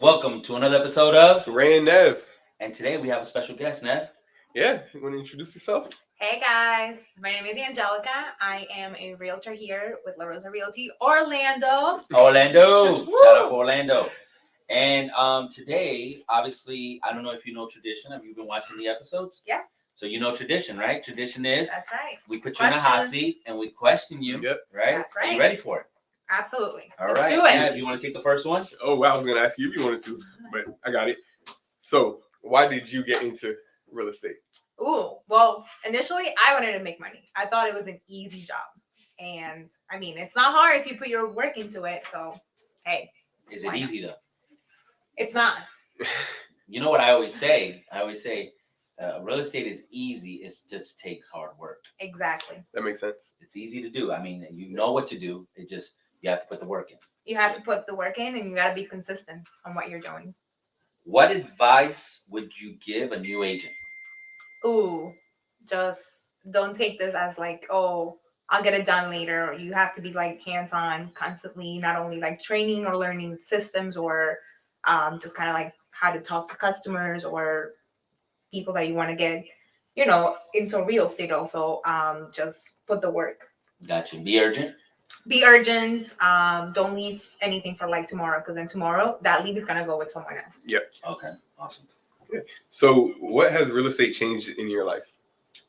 Welcome to another episode of Ray and Nev. And today we have a special guest, Nev. Yeah, you want to introduce yourself? Hey guys, my name is Angelica. I am a realtor here with La Rosa Realty Orlando. Orlando. Shout out for Orlando. And today, obviously, I don't know if you know tradition. Have you been watching the episodes? Yeah. So you know tradition, right? Tradition is That's right. we put you in a hot seat and we question you. Yep. Right? That's right. Are you ready for it? Absolutely. All Let's right. do it. Nev, you want to take the first one? Oh, well, I was going to ask you if you wanted to, but I got it. So, why did you get into real estate? Ooh, well, initially I wanted to make money. I thought it was an easy job. And I mean, it's not hard if you put your work into it. So, hey. Is it easy though? It's not. You know what I always say? Real estate is easy. It just takes hard work. Exactly. That makes sense. It's easy to do. I mean, you know what to do. You have to put the work in. You have to put the work in and you got to be consistent on what you're doing. What advice would you give a new agent? Ooh, just don't take this as like, oh, I'll get it done later. You have to be like hands-on constantly, not only like training or learning systems or just kind of like how to talk to customers or people that you want to get, into real estate also. Just put the work. Gotcha. Be urgent. Be urgent. Don't leave anything for like tomorrow, because then tomorrow that lead is gonna go with someone else. Yep. Okay. Awesome. Yeah. So, what has real estate changed in your life?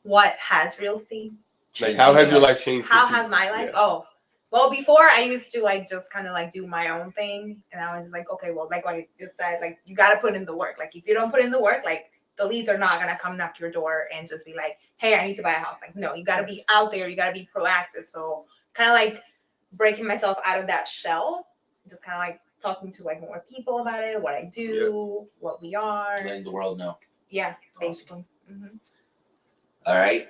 What has real estate? Like, how has your life changed? How has my life? Yeah. Oh, well, before I used to like just kind of like do my own thing, and I was like, okay, well, like what I just said, like you got to put in the work. Like if you don't put in the work, like the leads are not gonna come knock your door and just be like, hey, I need to buy a house. Like no, you got to be out there. You got to be proactive. So kind of like breaking myself out of that shell, just kind of like talking to like more people about it, what I do, what we are. Letting the world know. Yeah, basically. Awesome. Mm-hmm. All right.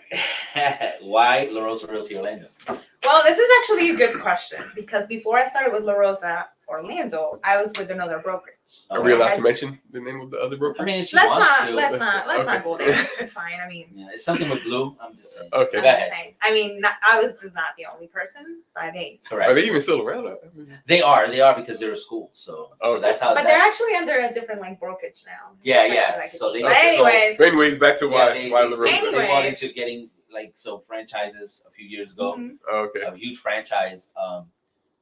Why La Rosa Realty Orlando? Well, this is actually a good question because before I started with La Rosa Orlando, I was with another brokerage. Are we allowed to mention the name of the other broker? I mean, if she Let's wants not. to. Let's okay. not go there. It's fine. I mean, Yeah, it's something with blue. I'm just saying. Okay. I'm Go just ahead. saying. I mean, I was just not the only person, but hey. Correct. Are they even still around? I mean, They are because they're a school. So that's how. But they're actually under a different like brokerage now. Yeah. Like, So they. but anyways. So anyways, back to why they La Rosa. Anyway. bought into getting franchises a few years ago. Mhm. Okay. A huge franchise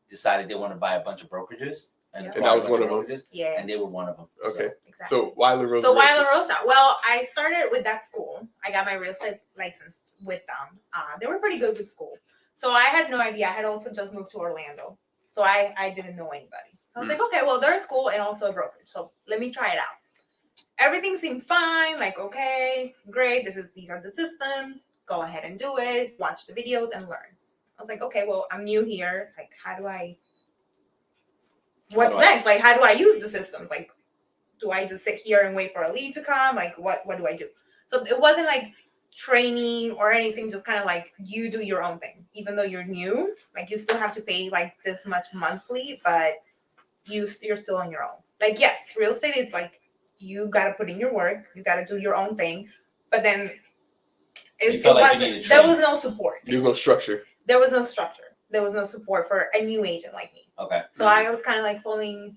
decided they want to buy a bunch of brokerages, Yeah. And that was one of them. brokerages, Yeah. and they were one of them. Okay. Exactly. So why La Rosa? So why La Rosa? Well, I started with that school. I got my real estate license with them. They were pretty good with school. So I had no idea. I had also just moved to Orlando. So I didn't know anybody. So I was like, okay, well, they're a school and also a brokerage. So let me try it out. Everything seemed fine. Like, okay, great. These are the systems. Go ahead and do it. Watch the videos and learn. I was like, okay, well, I'm new here. Like, what's next? Like, how do I use the systems? Like, do I just sit here and wait for a lead to come? Like, what do I do? So it wasn't like training or anything, just kind of like you do your own thing. Even though you're new, like you still have to pay like this much monthly, but you're still on your own. Like, yes, real estate, it's like you got to put in your work. You got to do your own thing. But then there was no support. There's no structure. There was no structure. There was no support for a new agent like me. Okay. So I was kind of like falling,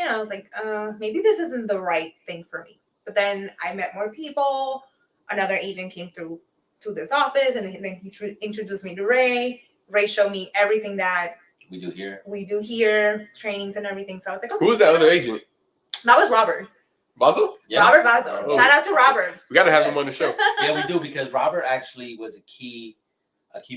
I was like, maybe this isn't the right thing for me. But then I met more people. Another agent came through to this office, and then he introduced me to Ray. Ray showed me everything that we do here, trainings and everything. So I was like, okay. Who was that other agent? That was Robert. Basil? Yeah. Robert Basil. Oh. Shout out to Robert. We got to have him on the show. Yeah, we do, because Robert actually was a key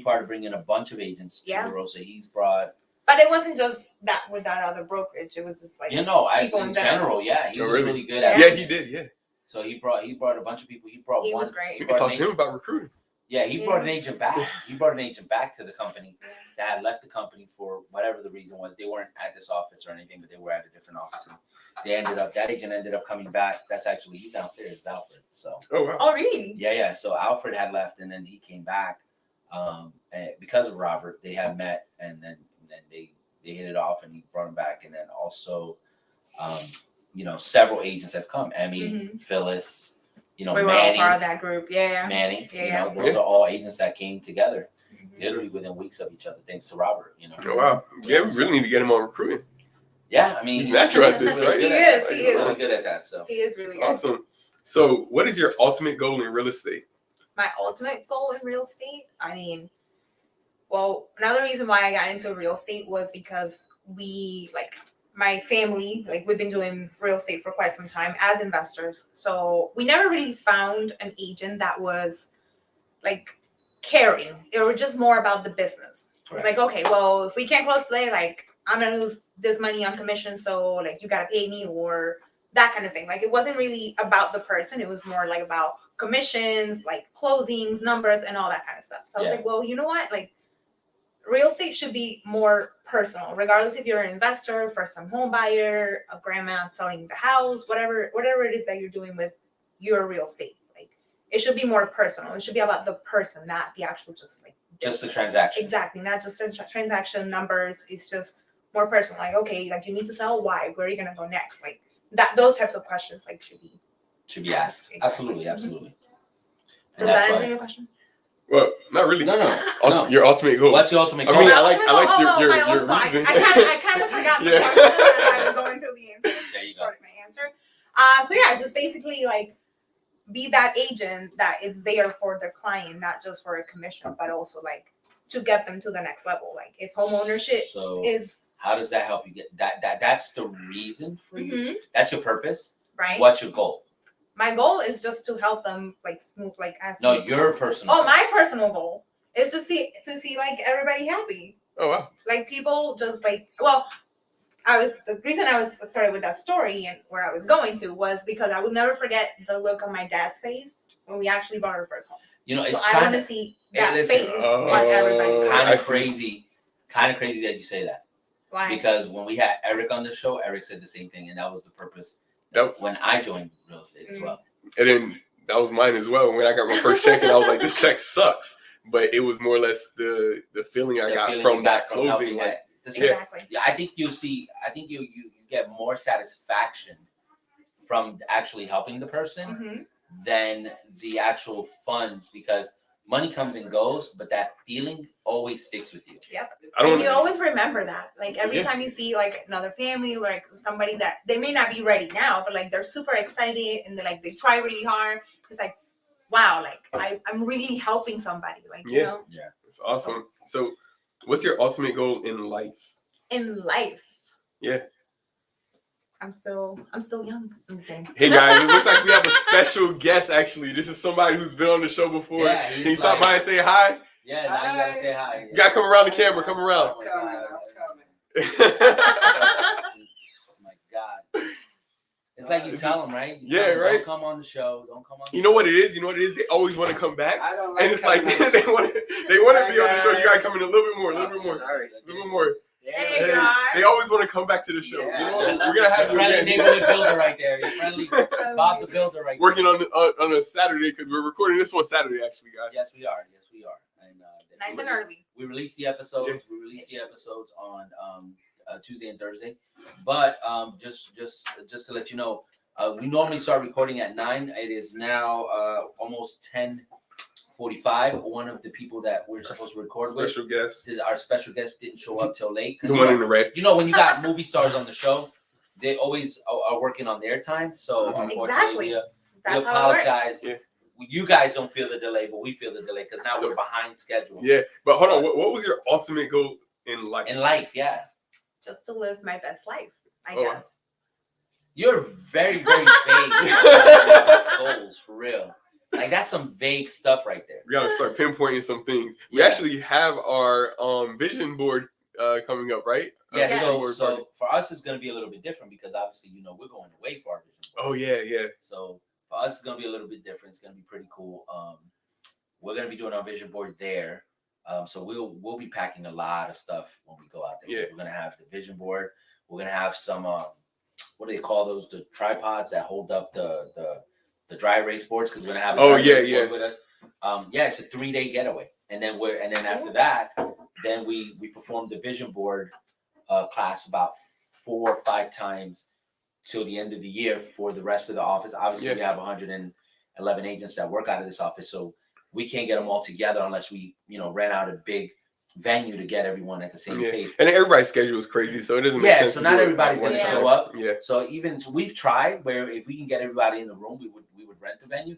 part of bringing a bunch of agents to La Rosa. He's brought. But it wasn't just that with that other brokerage. It was just like in general, yeah, he was really good at it. Yeah, he did, yeah. So he brought a bunch of people. He was great. We can talk to him about recruiting. Yeah, he brought an agent back. He brought an agent back to the company that had left the company for whatever the reason was. They weren't at this office or anything, but they were at a different office. And that agent ended up coming back. That's actually, he's downstairs, Alfred. So. Oh, wow. Oh, really? Yeah. So Alfred had left, and then he came back. And because of Robert, they had met, and then they hit it off, and he brought him back. And then also, several agents have come. Emmy, Phyllis, we were Manny, all part of that group. Yeah. Manny, Yeah. Those are all agents that came together literally within weeks of each other, thanks to Robert. Oh, wow. Yeah, we really need to get him on recruiting. Yeah, I mean, He's natural at this, he's right? really good He at is, that. he He's is. really good at that. So He is really good. Awesome. So, what is your ultimate goal in real estate? My ultimate goal in real estate, I mean, well, another reason why I got into real estate was because my family, we've been doing real estate for quite some time as investors. So we never really found an agent that was like caring. It was just more about the business. It was Right. like, okay, well, if we can't close today, I'm gonna lose this money on commission, so you gotta pay me, or that kind of thing. It wasn't really about the person. It was more about commissions, closings, numbers, and all that kind of stuff. So I was Yeah. like, well, you know what? Real estate should be more personal, regardless if you're an investor, first-time home buyer, a grandma selling the house, whatever it is that you're doing with your real estate. It should be more personal. It should be about the person, not the actual just the Just transaction. Exactly, not just a transaction numbers. It's just more personal. Okay, you need to sell. Why? Where are you gonna go next? That. Those types of questions should be asked. Exactly. Absolutely, absolutely. Does And that that's answer why. your question? Well, not really. No. Your ultimate goal. What's your ultimate goal? I mean, My I like ultimate goal- your my ultimate- reason. I kind of forgot the Yeah. question as I was going through the answer. There you go. Sorry, my answer. So yeah, just basically be that agent that is there for the client, not just for a commission, but also to get them to the next level. If home ownership So is how does that help you get that? That's the reason for you. Mhm. That's your purpose. right. What's your goal? My goal is just to help them smooth as No, smooth- your personal. Oh, my goals. personal goal is to see everybody happy. Oh wow. People just the reason I was started with that story and where I was going to was because I would never forget the look on my dad's face when we actually bought our first home. You know, it's So I want kind to of see that listen, face oh, on everybody's kind I of see. crazy that you say that. Why? Because when we had Eric on the show, Eric said the same thing, and that was the purpose That, when I joined real estate as well. and then that was mine as well. When I got my first check, and I was like, "This check sucks," but it was more or less the feeling I The got feeling from you that got from helping closing. that- Exactly. Yeah, I think you get more satisfaction from actually helping the person Mhm. than the actual funds, because money comes and goes, but that feeling always sticks with you. Yep. I don't. And you always remember that. Every Yeah. time you see another family, somebody that they may not be ready now, but they're super excited and they try really hard. It's wow, I'm really helping somebody. You Yeah. know, It's awesome. So, what's your ultimate goal in life? in life. Yeah. I'm still young. I'm saying. Hey guys, it looks like we have a special guest. Actually, this is somebody who's been on the show before. Yeah, Can he's you stop like- by and say hi? Yeah, now you gotta say hi. You gotta come around the camera. Come around. Oh my God. It's like you tell them, right? You tell Yeah, them, right. Don't come on the show. Don't come on the You know what show. it is? You know what it is? They always want to come back. I don't like And it's like coming on they the want to be on the show. You gotta come in a little bit more, a little bit more, Sorry. a little bit more. Hey, Hey, guys. they always want to come back to the show. Yeah. You know what? We're gonna have you friendly again. neighborhood builder right there. Your friendly Bob the builder right Working there. on a Saturday because we're recording this one Saturday, actually, guys. Yes, we are. Yes, we are. And Nice and early. we release the episodes. We release the episodes on Tuesday and Thursday. But just to let you know, we normally start recording at 9. It is now almost 10:45. One of the people that we're supposed to record with, Special guest. our special guest, didn't show up till late. 'Cause The one in the red. you know, when you got movie stars on the show, they always are working on their time. So unfortunately, Exactly. we That's how it works. apologize. Yeah. You guys don't feel the delay, but we feel the delay because now So- we're behind schedule. Yeah, but hold on. What was your ultimate goal in life? In life, yeah. Just to live my best life, I Oh. guess. You're very, very vague with goals, for real. That's some vague stuff right there. We gotta start pinpointing some things. We Yeah. actually have our vision board coming up, right? Yeah, Yes. so Vision board party. for us, it's going to be a little bit different because obviously, we're going away for our vision board. Oh yeah. So for us, it's going to be a little bit different. It's going to be pretty cool. We're going to be doing our vision board there. So we'll be packing a lot of stuff when we go out there. Yeah. We're going to have the vision board. We're going to have some, what do they call those? The tripods that hold up the dry erase boards, because we're going to have a Oh, dry yeah, erase yeah. board with us. It's a 3-day getaway. And then after that, then we perform the vision board class about 4 or 5 times till the end of the year for the rest of the office. Obviously, Yeah. we have 111 agents that work out of this office, so we can't get them all together unless we, rent out a big venue to get everyone at the same pace. And everybody's schedule is crazy, so it doesn't make sense. So not everybody's going to Yeah. show up. Yeah. So we've tried where if we can get everybody in the room, we would rent the venue,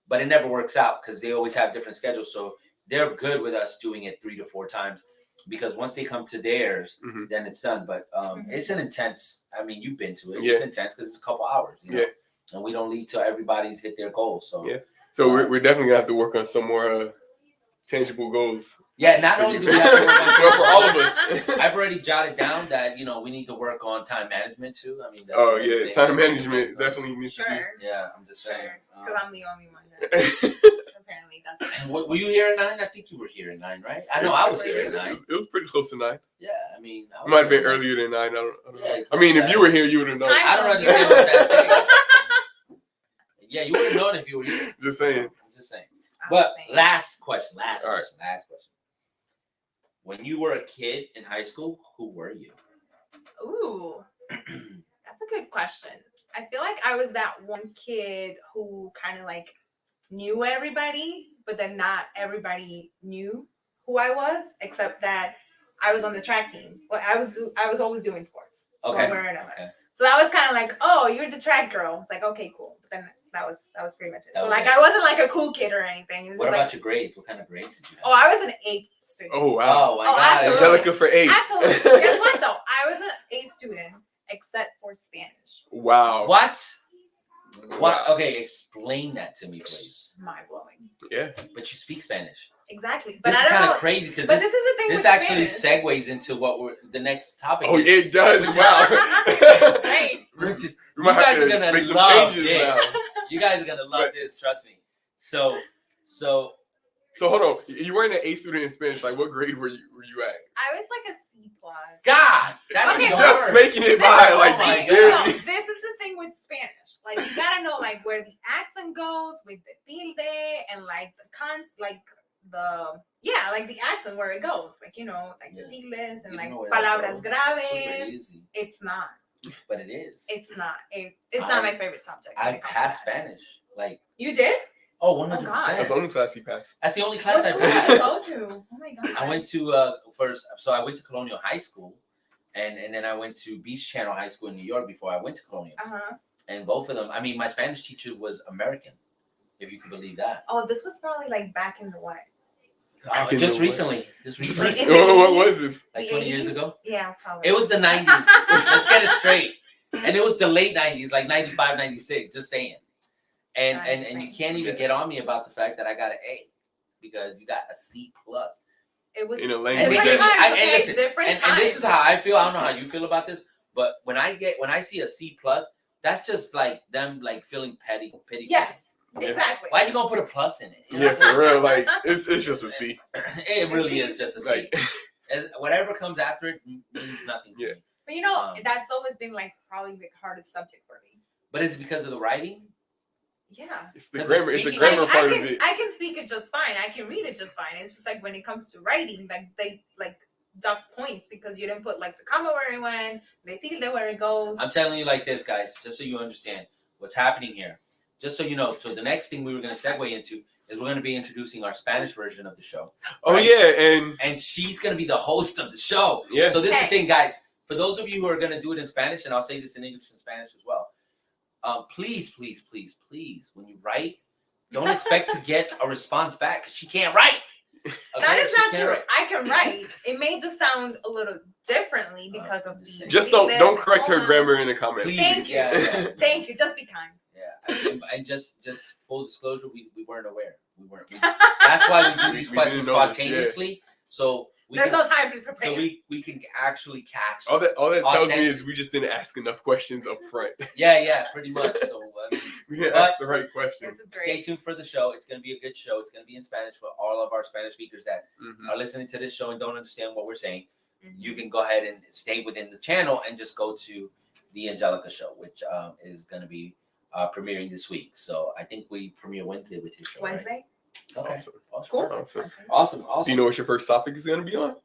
but it never works out because they always have different schedules. So they're good with us doing it 3 to 4 times because once they come to theirs, then it's done. But it's an intense. I mean, you've been to it. It's intense because it's a couple hours. You know? And we don't leave till everybody's hit their goals. So So we're definitely gonna have to work on some more tangible goals. Yeah, not only do we have to work on for all of us. I've already jotted down that we need to work on time management too. I mean, that's time management definitely needs to be. Yeah, I'm just saying. Because I'm the only one that apparently doesn't. Were you here at 9? I think you were here at 9, right? I know I was here at 9. It was pretty close to 9. Yeah, I mean, It might have been earlier than 9. I don't know. Yeah, I mean, if you were here, you would have known. I don't understand what that says. Yeah, you would have known if you were here. Just saying. I'm just saying. But last question. When you were a kid in high school, who were you? Ooh, that's a good question. I feel like I was that one kid who kind of like knew everybody, but then not everybody knew who I was, except that I was on the track team. Well, I was always doing sports. Okay. So that was kind of like, oh, you're the track girl. It's like, okay, cool. But then that was pretty much it. So like, I wasn't like a cool kid or anything. What about your grades? What kind of grades did you have? Oh, I was an A student. Oh wow! Oh my God, absolutely. Angelica for 8. Absolutely. Guess what though? I was an A student except for Spanish. Wow. What? Wow. What? Okay, explain that to me, please. Mind blowing. Yeah. But you speak Spanish. Exactly. But This I is don't kind know. of crazy because But this is the thing. this with actually Spanish. segues into what the next topic Oh, is. it does. Wow. Right. Which is, We you might have guys are to gonna make some love changes this. now. You guys are gonna love this. Trust me. So So hold on. You weren't an A student in Spanish. Like, what grade were you at? I was like a C plus. God, that's Okay, even Just worse. making it by. Like, Oh my No, God. barely. this is the thing with Spanish. Like, you gotta know like where the accent goes with the tilde and like like the accent where it goes. Like, like the tildes and You like know where that palabras goes. graves. It's super easy, It's not. but it is. It's not. It's not my favorite subject. when I it comes to passed that. Spanish. Like, You did? 100%. God. That's the only class he passed. That's the only class What I school did you passed. go to? Oh my god. I went to first. So I went to Colonial High School, and then I went to Beach Channel High School in New York before I went to Colonial. And both of them. I mean, my Spanish teacher was American, if you can believe that. Oh, this was probably like back in the what? Back in Just the recently. Just Just recently. recently. What was this? Like The 20 years 80s? ago. Yeah, probably. It was the 90s. Let's get it straight. And it was the late 90s, like 95, 96. Just saying. And you can't even get on me about the fact that I got an A because you got a C plus. It was In a And, language. different that- times, and okay, listen, different and this is times. how I feel. I don't know how you feel about this, but when I see a C plus, that's just like them like feeling petty. Yes, Yeah. exactly. Why you gonna put a plus in it? Yeah, for real. Like, it's just a C. It really is just a C. Like, Whatever comes after it means nothing to Yeah. me. But that's always been like probably the hardest subject for me. But is it because of the writing? Yeah. it's the 'Cause grammar. It's the speaking- grammar Like, part I of can it. I can speak it just fine. I can read it just fine. It's just like when it comes to writing, like they like duck points because you didn't put like the comma where it went, the tilde where it goes. I'm telling you like this, guys, just so you understand what's happening here. Just so you know. So the next thing we were going to segue into is we're going to be introducing our Spanish version of the show. Oh right? yeah, And she's going to be the host of the show. Yeah. So this is the Okay. thing, guys. For those of you who are going to do it in Spanish, and I'll say this in English and Spanish as well. Please, when you write, don't expect to get a response back because she can't write. That is She not can't true. write. I can write. It may just sound a little differently because of the. just tildes don't and correct her commas. grammar in the comments. Please. Thank you. Yeah. Thank you. Just be kind. Yeah, and just full disclosure, we weren't aware. That's why we do these We questions didn't notice, spontaneously. So There's no time to prepare. so we can actually catch. All that tells me Authentic. is we just didn't ask enough questions up front. Yeah, pretty much. So We didn't But- ask the right questions. This is stay great. tuned for the show. It's going to be a good show. It's going to be in Spanish for all of our Spanish speakers that Mhm. are listening to this show and don't understand what we're saying. Mhm. You can go ahead and stay within the channel and just go to the Angelica show, which is going to be premiering this week. So I think we premiere Wednesday with your show. right? Wednesday? Okay. Awesome. Cool. Awesome. Awesome. Do you know what your first topic is going to be on?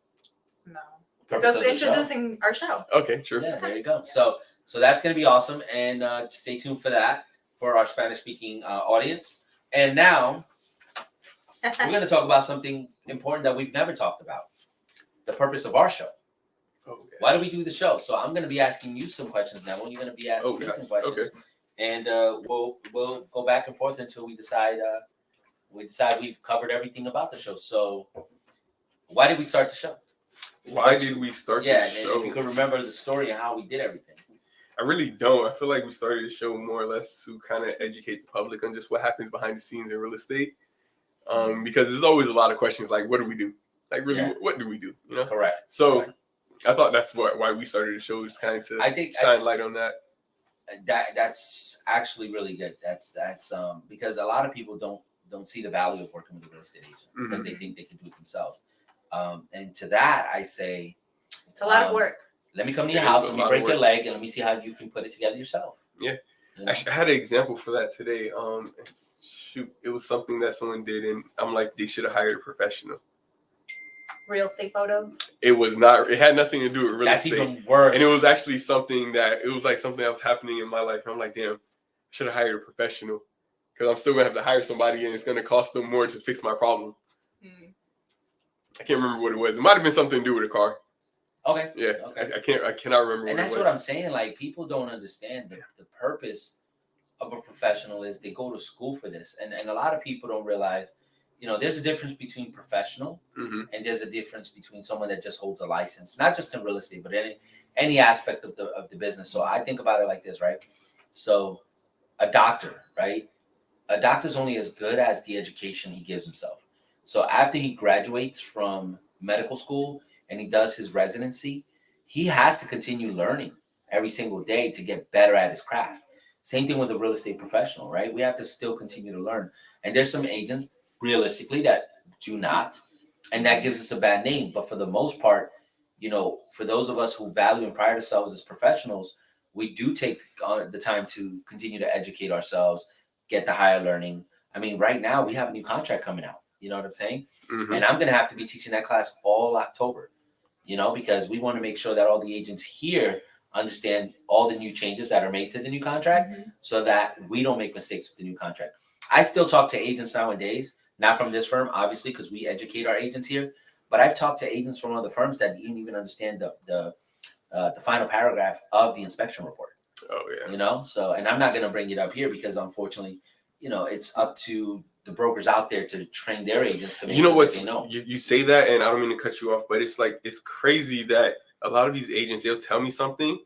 No. Purpose Just of the show. introducing our show. Okay, sure. Yeah, there you go. So that's going to be awesome, and stay tuned for that for our Spanish-speaking audience. And now we're going to talk about something important that we've never talked about. the purpose of our show. Okay. Why do we do the show? So I'm going to be asking you some questions now. You're going to be asking me some questions, Okay. and we'll go back and forth until we decide we've covered everything about the show. So why did we start the show? Why did we start the Yeah, show? and if you could remember the story and how we did everything. I really don't. I feel like we started the show more or less to kind of educate the public on just what happens behind the scenes in real estate. Because there's always a lot of questions like, what do we do? Like, really, what do we do? You know? Correct. So Correct. I thought that's why we started the show, is kind of to shine light on that. That's actually really good. That's because a lot of people don't see the value of working with a real estate agent because they think they can do it themselves. And to that, I say, it's a lot of work. Let me come to your house, let me break your leg, and let me see how you can put it together yourself. Yeah. You know? I had an example for that today. Shoot, it was something that someone did, and I'm like, they should have hired a professional. Real estate photos? It was not. It had nothing to do with real estate. That's even worse. And it was actually something that was happening in my life. And I'm like, damn, I should have hired a professional, because I'm still gonna have to hire somebody, and it's gonna cost them more to fix my problem. I can't remember what it was. It might have been something to do with a car. Okay. Yeah. Okay. I cannot remember. And what that's it was. what I'm saying. Like, people don't understand the purpose of a professional is they go to school for this, and a lot of people don't realize, there's a difference between professional and there's a difference between someone that just holds a license, not just in real estate, but any aspect of the business. So I think about it like this, right? So a doctor, right? A doctor's only as good as the education he gives himself. So after he graduates from medical school and he does his residency, he has to continue learning every single day to get better at his craft. Same thing with a real estate professional, right? We have to still continue to learn. And there's some agents, realistically, that do not, and that gives us a bad name. But for the most part, for those of us who value and pride ourselves as professionals, we do take the time to continue to educate ourselves, get the higher learning. I mean, right now we have a new contract coming out. You know what I'm saying? And I'm going to have to be teaching that class all October, because we want to make sure that all the agents here understand all the new changes that are made to the new contract so that we don't make mistakes with the new contract. I still talk to agents nowadays, not from this firm, obviously, because we educate our agents here, but I've talked to agents from other firms that didn't even understand the final paragraph of the inspection report. Oh, yeah. So, and I'm not going to bring it up here because unfortunately, it's up to the brokers out there to train their agents to make sure that they know. You say that, and I don't mean to cut you off, but it's crazy that a lot of these agents, they'll tell me something,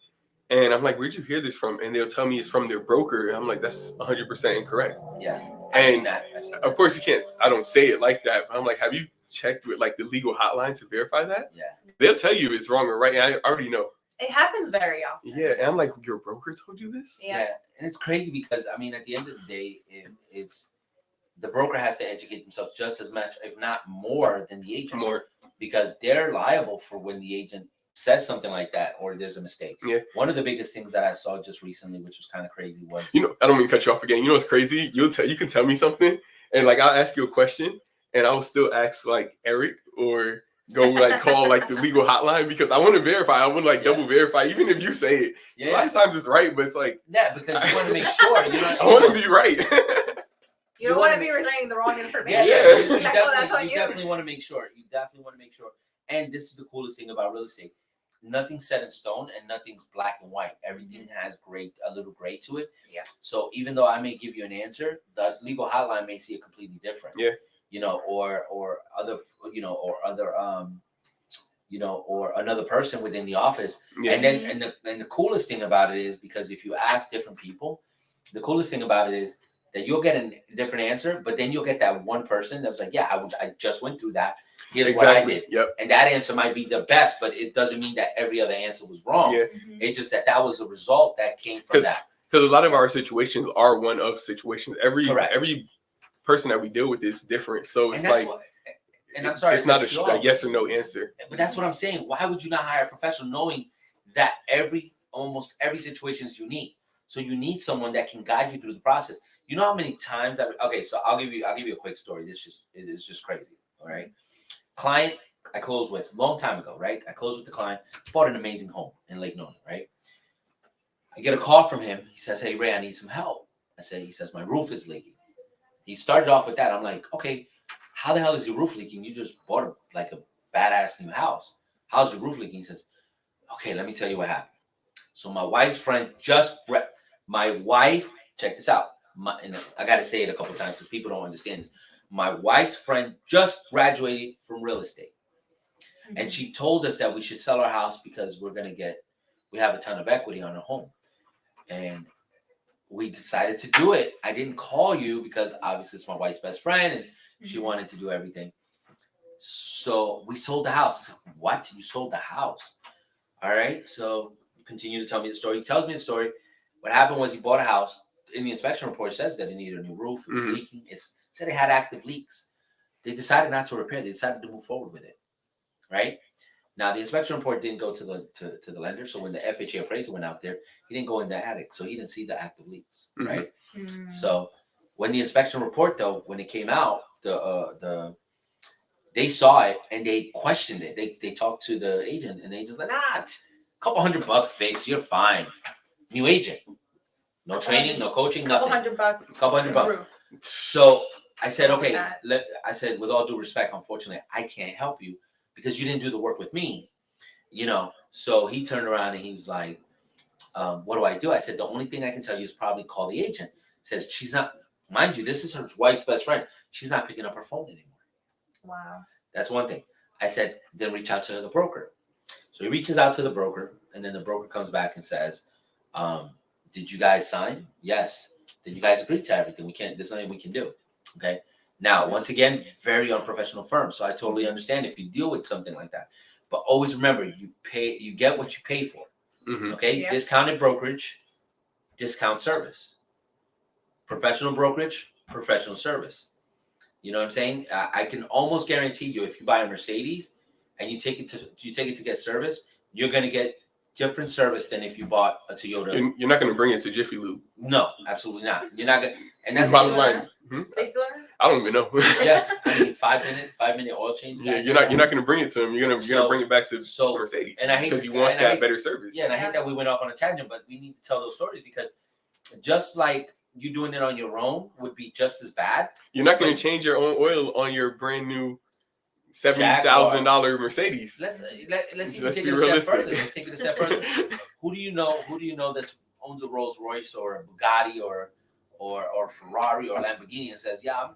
and I'm like, where'd you hear this from? And they'll tell me it's from their broker. And I'm like, that's 100% incorrect. Yeah. I've seen that. Of course you can't, I don't say it like that, but I'm like, have you checked with the legal hotline to verify that? Yeah. They'll tell you it's wrong or right. And I already know. It happens very often. Yeah. And I'm like, your broker told you this? Yeah. And it's crazy because, I mean, at the end of the day, it's the broker has to educate themselves just as much, if not more, than the agent. More. Because they're liable for when the agent says something like that or there's a mistake. Yeah. One of the biggest things that I saw just recently, which was kind of crazy, was I don't mean to cut you off again. What's crazy? You can tell me something, and I'll ask you a question, and I'll still ask Eric or go call the legal hotline because I want to verify. I want to double verify, even if you say it. Yeah. A lot of times it's right, but it's because you want to make sure. I want to be right. You don't want to be relaying the wrong information. Yeah. You definitely want to make sure. You definitely want to make sure. And this is the coolest thing about real estate. Nothing's set in stone and nothing's black and white. Everything has a little gray to it. Yeah. So even though I may give you an answer, the legal hotline may see it completely different. Yeah. Or other, or another person within the office. Yeah. And then and the coolest thing about it is because if you ask different people, the coolest thing about it is that you'll get a different answer, but then you'll get that one person that was like, yeah, I just went through that. Here's what I did. Yep. And that answer might be the best, but it doesn't mean that every other answer was wrong. Yeah. It's just that was the result that came from that. Because a lot of our situations are one-of situations. Every person that we deal with is different. So it's and I'm sorry, it's not a yes or no answer. But that's what I'm saying. Why would you not hire a professional knowing that almost every situation is unique? So you need someone that can guide you through the process. You know how many times so I'll give you a quick story. It's just crazy. All right. Client I closed with long time ago, right? I closed with the client, bought an amazing home in Lake Nona, right? I get a call from him. He says, hey, Ray, I need some help. He says, my roof is leaking. He started off with that. I'm like, okay, how the hell is your roof leaking? You just bought a badass new house. how's the roof leaking? He says, okay, let me tell you what happened. So my wife's friend check this out. And I got to say it a couple times because people don't understand this. My wife's friend just graduated from real estate. And she told us that we should sell our house because we have a ton of equity on our home. And we decided to do it. I didn't call you because obviously it's my wife's best friend and she wanted to do everything. So we sold the house. I said, what? You sold the house? All right. So continue to tell me the story. He tells me the story. What happened was he bought a house. In the inspection report, it says that it needed a new roof. It was leaking. It said it had active leaks. They decided not to repair. They decided to move forward with it. Right? Now, the inspection report didn't go to the lender. So when the FHA appraiser went out there, he didn't go in the attic. So he didn't see the active leaks. Right? So when the inspection report, though, when it came out, they saw it and they questioned it. They talked to the agent and they just like, a couple $100 fix. You're fine. New agent. No training, no coaching, nothing. Couple hundred bucks. So I said, okay. I said, with all due respect, unfortunately, I can't help you because you didn't do the work with me. So he turned around and he was like, what do I do? I said, the only thing I can tell you is probably call the agent. He says, she's not, mind you, this is her wife's best friend. She's not picking up her phone anymore. Wow. That's one thing. I said, then reach out to the broker. So he reaches out to the broker and then the broker comes back and says, did you guys sign? Yes. Did you guys agree to everything? There's nothing we can do. Okay. Now, once again, very unprofessional firm. So I totally understand if you deal with something like that. But always remember, you get what you pay for. Okay. Yeah. Discounted brokerage, discount service. Professional brokerage, professional service. You know what I'm saying? I can almost guarantee you if you buy a Mercedes and you take it to get service, you're going to get different service than if you bought a Toyota. You're not going to bring it to Jiffy Lube. No, absolutely not. You're not going to. And that's bottom line. They still are? I don't even know. Yeah, I mean 5-minute oil change. Yeah, you're not going to bring it to them. You're gonna bring it back to Mercedes. And I hate because you want that better service. Yeah, and I hate that we went off on a tangent, but we need to tell those stories because just like you doing it on your own would be just as bad. You're not going to change your own oil on your brand new $70,000 Mercedes. Let's even take it a step further. Let's take it a step further. Who do you know that owns a Rolls Royce or a Bugatti or Ferrari or Lamborghini and says, yeah,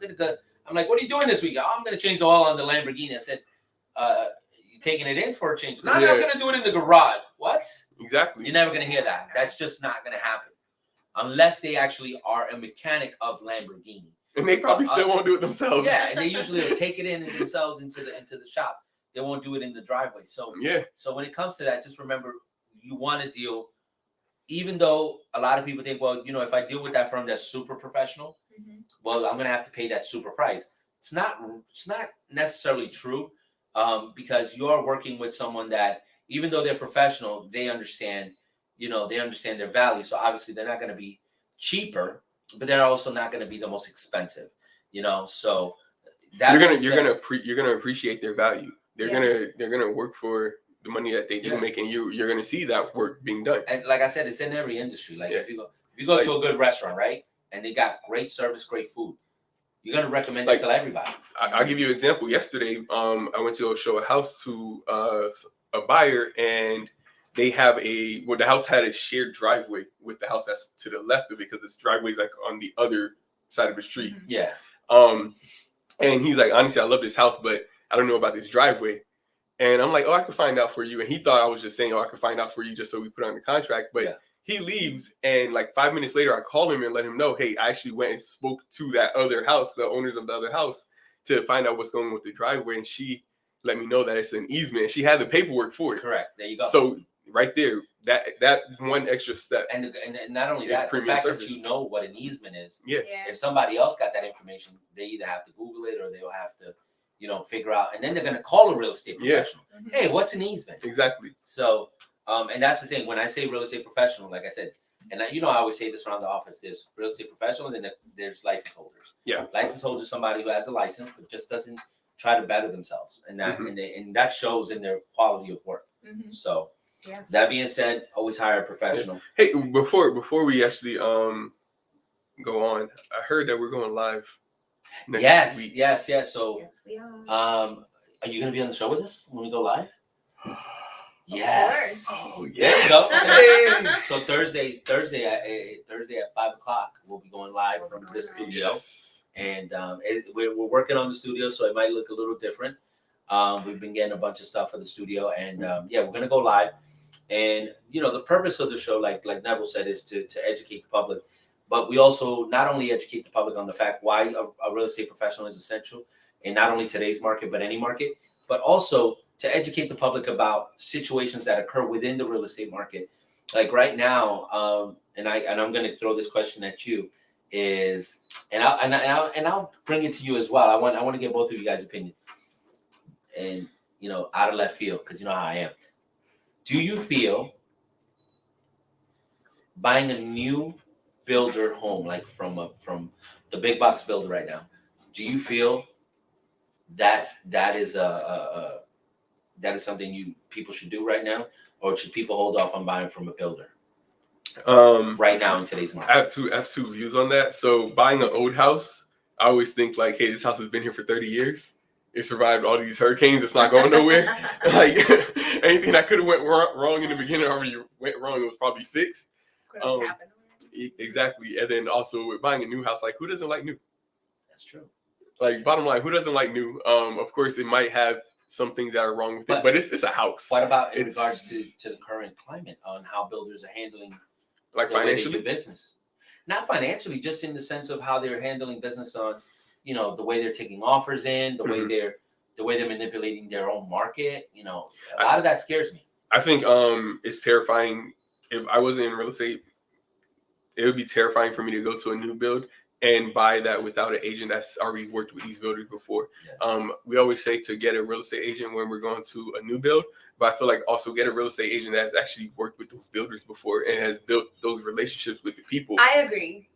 I'm like, what are you doing this week? Oh, I'm gonna change the oil on the Lamborghini. I said, you taking it in for a change? No, I'm gonna do it in the garage. What? Exactly. You're never gonna hear that. That's just not gonna happen. Unless they actually are a mechanic of Lamborghini. And they probably still won't do it themselves. Yeah, and they usually will take it in themselves into the shop. They won't do it in the driveway. So So when it comes to that, just remember you want to deal. Even though a lot of people think, well, if I deal with that firm that's super professional, well, I'm gonna have to pay that super price. It's not necessarily true, because you're working with someone that even though they're professional, they understand. They understand their value. So obviously they're not going to be cheaper, but they're also not going to be the most expensive. So that you're gonna appreciate their value. They're gonna work for the money that they do make, and you're gonna see that work being done. And like I said, it's in every industry. Like if you go to a good restaurant, right, and they got great service, great food, you're gonna recommend it to everybody. I'll give you an example. Yesterday, I went to show a house to a buyer, and they have the house had a shared driveway with the house that's to the left of it because this driveway is like on the other side of the street. Yeah. And he's like, honestly, I love this house, but I don't know about this driveway. And I'm like, I could find out for you. And he thought I was just saying, I could find out for you just so we put on the contract. But he leaves, and like 5 minutes later, I call him and let him know, hey, I actually went and spoke to that other house, the owners of the other house, to find out what's going on with the driveway. And she let me know that it's an easement. She had the paperwork for it. Correct. There you go. So right there, that one extra step. And not only that, the fact that you know what an easement is. Yeah. If somebody else got that information, they either have to Google it or they'll have to, figure out. And then they're going to call a real estate professional. Yeah. Hey, what's an easement? Exactly. So, and that's the thing. When I say real estate professional, like I said, and I always say this around the office, there's real estate professional and then there's license holders. Yeah. License holder is somebody who has a license but just doesn't try to better themselves. And that and that shows in their quality of work. So that being said, always hire a professional. Hey, before we actually go on, I heard that we're going live next week. Yes. So yes, we are. Are you gonna be on the show with us when we go live? Yes. Oh, There you yes. go. Hey. So Thursday at 5:00, we'll be going live from the studio. Yes. And we're working on the studio, so it might look a little different. We've been getting a bunch of stuff for the studio, and we're gonna go live. And the purpose of the show, like Neville said, is to educate the public. But we also not only educate the public on the fact why a real estate professional is essential in not only today's market but any market, but also to educate the public about situations that occur within the real estate market. Like right now, and I'm going to throw this question at you, and I'll bring it to you as well. I want to get both of you guys' opinion, and out of left field, because you know how I am. Do you feel buying a new builder home, like from the big box builder right now, do you feel that is that is something people should do right now, or should people hold off on buying from a builder right now in today's market? I have two views on that. So buying an old house, I always think like, hey, this house has been here for 30 years. It survived all these hurricanes. It's not going nowhere. Like anything that could have went wrong in the beginning already went wrong. It was probably fixed. Exactly. And then also with buying a new house, like who doesn't like new? That's true. Like bottom line, who doesn't like new? Of course, it might have some things that are wrong with it, but it's a house. What about in regards to the current climate on how builders are handling like the way they financially do business? Not financially, just in the sense of how they're handling business on, the way they're taking offers in, the way they're manipulating their own market. A lot of that scares me. I think it's terrifying. If I wasn't in real estate, it would be terrifying for me to go to a new build and buy that without an agent that's already worked with these builders before. Yeah. We always say to get a real estate agent when we're going to a new build, but I feel like also get a real estate agent that's actually worked with those builders before and has built those relationships with the people. I agree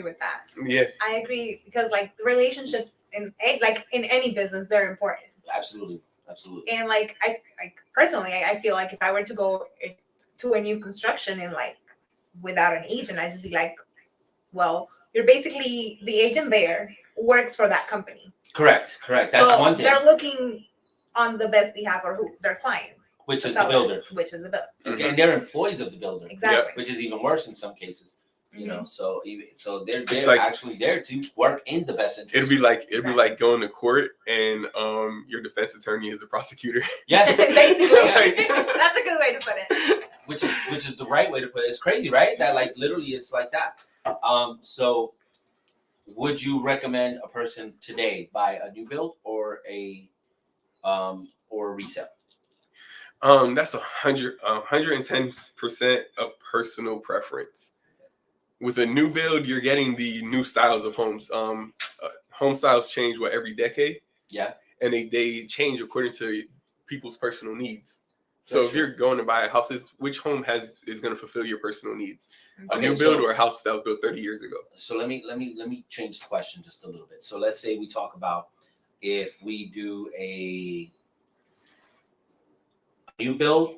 with that. Yeah. I agree, because like the relationships in any business, they're important. Absolutely. And like personally, I feel like if I were to go to a new construction and like without an agent, I'd just be like, well, you're basically the agent there works for that company. Correct. That's one thing. They're looking on the best behalf of their client, which is the builder. Mm-hmm. And they're employees of the builder. Exactly. Which is even worse in some cases. So they're like, actually there to work in the best interest. It'd be like going to court and your defense attorney is the prosecutor. Yeah, basically. That's a good way to put it. Which is the right way to put it. It's crazy, right? That like literally it's like that. So would you recommend a person today buy a new build or a resale? That's 110% of personal preference. With a new build, you're getting the new styles of homes. Home styles change every decade. Yeah. And they change according to people's personal needs. So if you're going to buy a house, which home is going to fulfill your personal needs? A new build or a house that was built 30 years ago? So let me change the question just a little bit. So let's say we talk about if we do a new build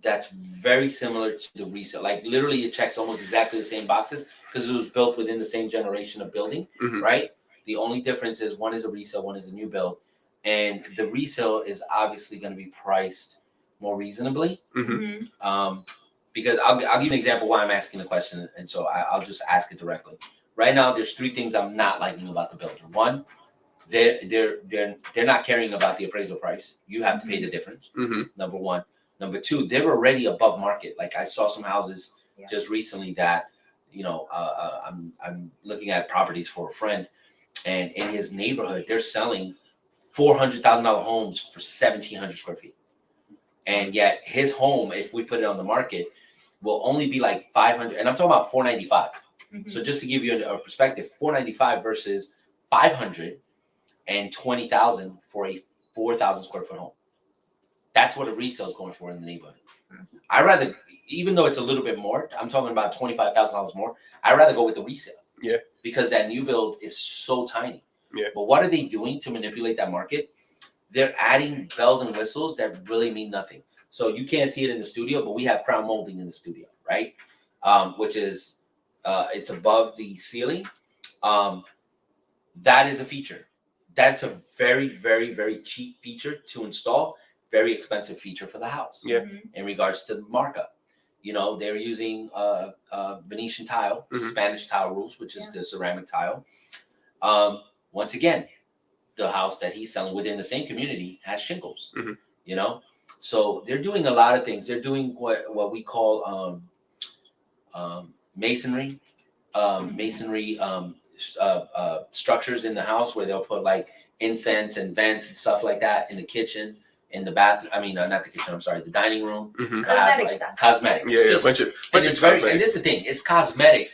that's very similar to the resale. Like literally it checks almost exactly the same boxes because it was built within the same generation of building, right? The only difference is one is a resale, one is a new build. And the resale is obviously going to be priced more reasonably. Because I'll give you an example why I'm asking the question. And so I'll just ask it directly. Right now, there's three things I'm not liking about the builder. One, they're not caring about the appraisal price. You have to pay the difference. Number one. Number two, they're already above market. Like I saw some houses just recently that, I'm looking at properties for a friend, and in his neighborhood, they're selling $400,000 homes for 1,700 square feet. And yet his home, if we put it on the market, will only be like 500. And I'm talking about 495. So just to give you a perspective, 495 versus 520,000 for a 4,000 square foot home. That's what a resale is going for in the neighborhood. I rather, even though it's a little bit more, I'm talking about $25,000 more. I'd rather go with the resale. Yeah. Because that new build is so tiny. Yeah. But what are they doing to manipulate that market? They're adding bells and whistles that really mean nothing. So you can't see it in the studio, but we have crown molding in the studio, right? Which is, it's above the ceiling. That is a feature. That's a very, very, very cheap feature to install very expensive feature for the house. Yeah. In regards to markup, they're using Venetian tile, Spanish tile rules, which is the ceramic tile. Once again, the house that he's selling within the same community has shingles. So they're doing a lot of things. They're doing what we call masonry. Structures in the house where they'll put like incense and vents and stuff like that in the kitchen, in the bathroom. I mean, not the kitchen. I'm sorry, the dining room. Cosmetic. Yeah, Just, a bunch of and cosmetic. and this is the thing. It's cosmetic,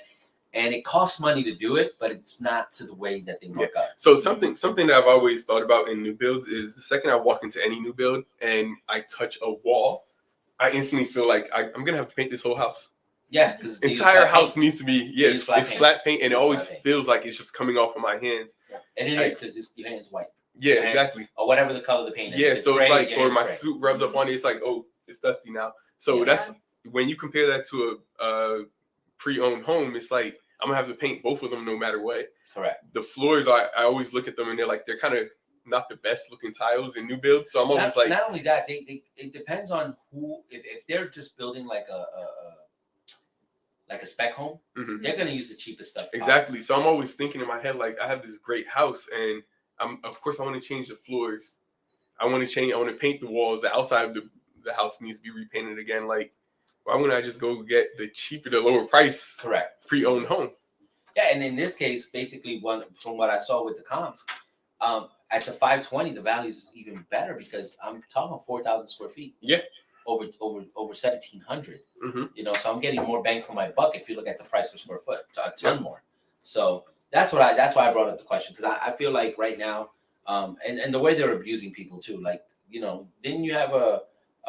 and it costs money to do it, but it's not to the way that they mark up. So something that I've always thought about in new builds is the second I walk into any new build and I touch a wall, I instantly feel like I'm gonna have to paint this whole house. Yeah, because entire house needs to be it's flat paint, and it always paint. Feels like it's just coming off of my hands. Yeah. And it is because your hand's white. Yeah, exactly. Or whatever the color of the paint is. Yeah, it's so gray, it's like, or my gray. suit rubs up on it. It's like, oh, it's dusty now. So that's when you compare that to a pre-owned home. It's like I'm gonna have to paint both of them no matter what. Correct. The floors, I always look at them and they're kind of not the best looking tiles in new builds. So I'm always like, not only that, it depends on who. If they're just building like a spec home, they're gonna use the cheapest stuff. Exactly. So I'm always thinking in my head, like, I have this great house, and of course I want to change the floors. I want to paint the walls. The outside of the house needs to be repainted again. Like, why wouldn't I just go get the lower price pre-owned home? Yeah, and in this case, basically, from what I saw with the comps, at the 520, the value is even better because I'm talking 4,000 square feet. Yeah. Over 1,700. So I'm getting more bang for my buck if you look at the price per square foot, a ton more. So that's why I brought up the question, because I feel like right now, and the way they're abusing people too. Like, didn't you have a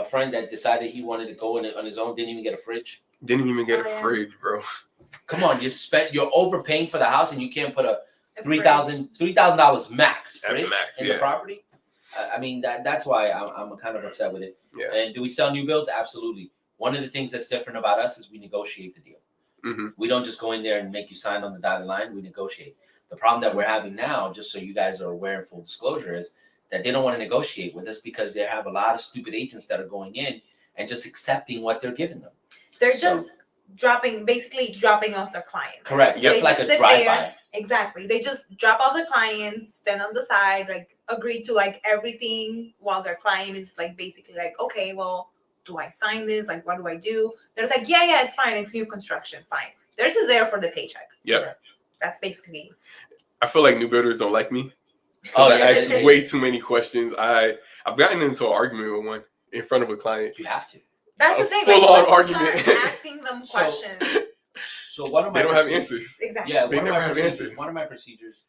friend that decided he wanted to go on his own, didn't even get a fridge? Didn't even get a fridge, bro. Come on, you're overpaying for the house and you can't put a $3,000 max fridge in the property. I mean, that's why I'm kind of upset with it. Yeah. And do we sell new builds? Absolutely. One of the things that's different about us is we negotiate the deal. We don't just go in there and make you sign on the dotted line. We negotiate. The problem that we're having now, just so you guys are aware in full disclosure, is that they don't want to negotiate with us because they have a lot of stupid agents that are going in and just accepting what they're giving them. They're just dropping off their client. Correct. Just like a drive-by. Exactly. They just drop off the client, stand on the side, like agree to like everything, while their client is like basically like, okay, well, do I sign this? Like, what do I do? They're like, yeah, it's fine. It's new construction. Fine. They're just there for the paycheck. Yeah. That's basically. I feel like new builders don't like me. I ask way too many questions. I've gotten into an argument with one in front of a client. You have to. That's the thing. Full-on argument. Asking them questions. So one of my they don't have answers. Exactly. Yeah, they never have answers. One of my procedures.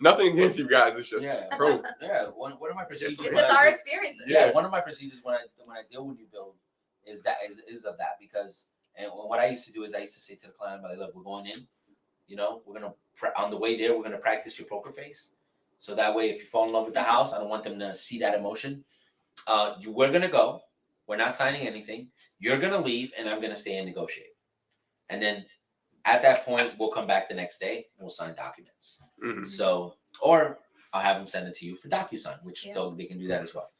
Nothing against you guys. It's just bro. Yeah, one of my procedures. It's just our experiences. Yeah, one of my procedures when I deal with new build is of that, because what I used to do is I used to say to the client, I'm like, look, we're going in. We're gonna on the way there, we're gonna practice your poker face. So that way, if you fall in love with the house, I don't want them to see that emotion. We're gonna go. We're not signing anything. You're gonna leave, and I'm gonna stay and negotiate. And then at that point, we'll come back the next day. And we'll sign documents. So, or I'll have them send it to you for DocuSign, which they can do that as well.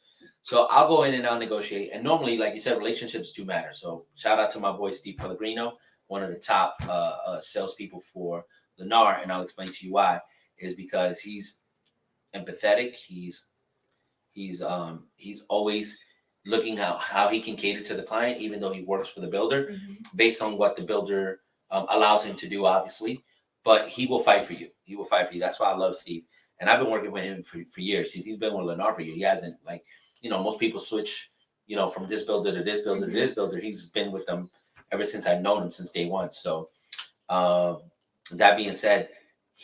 So I'll go in and I'll negotiate. And normally, like you said, relationships do matter. So shout out to my boy Steve Pellegrino, one of the top salespeople for Lennar, and I'll explain to you why. Is because he's empathetic. He's always looking how he can cater to the client, even though he works for the builder, based on what the builder allows him to do, obviously. But he will fight for you. He will fight for you. That's why I love Steve. And I've been working with him for years. He's been with Lennar for years. He hasn't, like, most people switch, from this builder to this builder to this builder. He's been with them ever since I've known him, since day one. So that being said,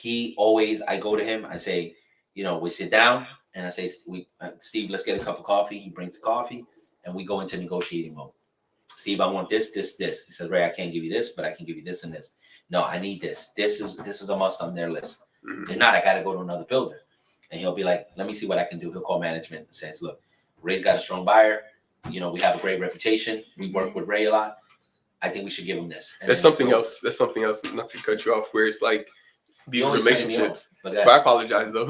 I go to him, I say, we sit down and I say, Steve, let's get a cup of coffee. He brings the coffee and we go into negotiating mode. Steve, I want this. He says, Ray, I can't give you this, but I can give you this and this. No, I need this. This is a must on their list. If not, I got to go to another builder. And he'll be like, let me see what I can do. He'll call management and says, look, Ray's got a strong buyer. We have a great reputation. We work with Ray a lot. I think we should give him this. And That's something else. Not to cut you off, where it's like these relationships. But I apologize though.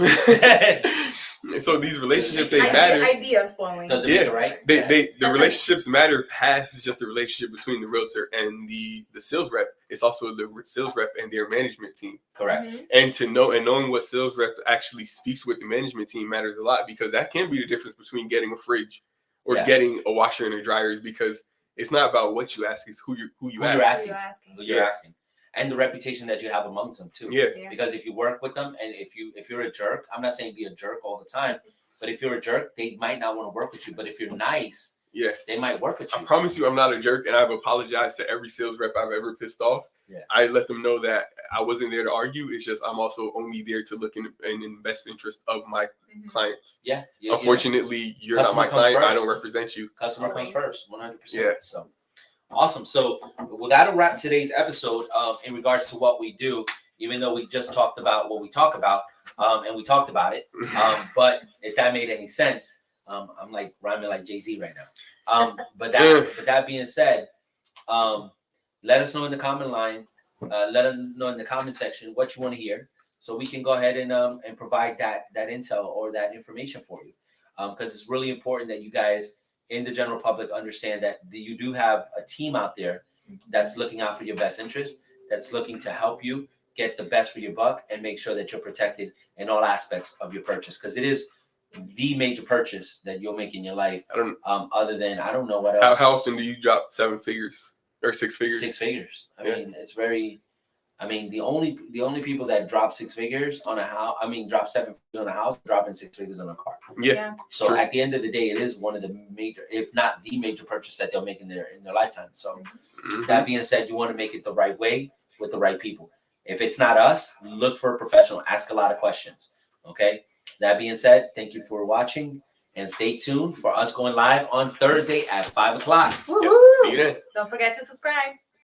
And so these relationships, they Idea- matter. Ideas flowing. Does it Yeah, make it right? The relationships matter past just the relationship between the realtor and the sales rep. It's also the sales rep and their management team. Correct. Mhm. And knowing what sales rep actually speaks with the management team matters a lot, because that can be the difference between getting a fridge or getting a washer and a dryer, because it's not about what you ask, it's who you You're ask. asking. Who you're asking. And the reputation that you have amongst them too. Yeah. Because if you work with them, and if you're a jerk, I'm not saying be a jerk all the time, but if you're a jerk, they might not want to work with you. But if you're nice, they might work with you. I promise you I'm not a jerk, and I've apologized to every sales rep I've ever pissed off. Yeah. I let them know that I wasn't there to argue. It's just I'm also only there to look in the best interest of my clients. Yeah. Unfortunately, you're not Customer my comes client. I first. don't represent you. Customer comes Always. first, 100%. Yeah. So awesome. So well, that'll wrap today's episode in regards to what we do, even though we just talked about what we talk about, and we talked about it. But if that made any sense, I'm like rhyming like Jay-Z right now. But that being said, let us know in the comment line, let us know in the comment section what you want to hear, so we can go ahead and provide that intel or that information for you, because it's really important that you guys in the general public understand that you do have a team out there that's looking out for your best interest, that's looking to help you get the best for your buck and make sure that you're protected in all aspects of your purchase, because it is the major purchase that you'll make in your life. Other than, I don't know what else. How often do you drop 7 figures or 6 figures? 6 figures. I mean, it's very. I mean, the only people that drop 6 figures on a house, drop 7 figures on a house, dropping 6 figures on a car. Yeah. So True. at the end of the day, it is one of the major, if not the major purchase that they'll make in their lifetime. So that being said, you want to make it the right way with the right people. If it's not us, look for a professional. Ask a lot of questions. Okay. That being said, thank you for watching, and stay tuned for us going live on Thursday at 5 o'clock. Woohoo! See you then. Don't forget to subscribe.